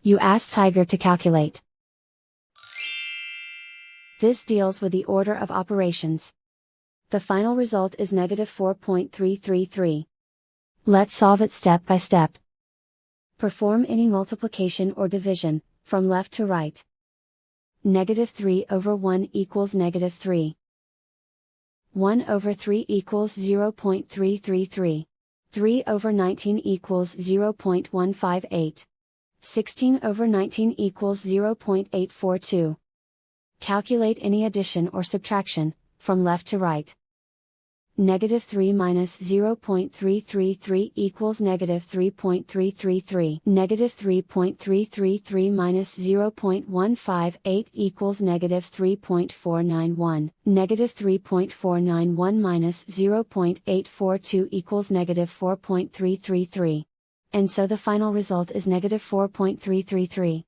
You ask Tiger to calculate. This deals with the order of operations. The final result is -4.333. Let's solve it step by step. Perform any multiplication or division, from left to right. -3/1 equals -3. 1/3 equals 0.333. 3/19 equals 0.158. 16/19 equals 0.842. Calculate any addition or subtraction, from left to right. -3 minus 0.333 equals -3.333. -3.333 minus 0.158 equals -3.491. -3.491 minus 0.842 equals -4.333. And so the final result is -4.333.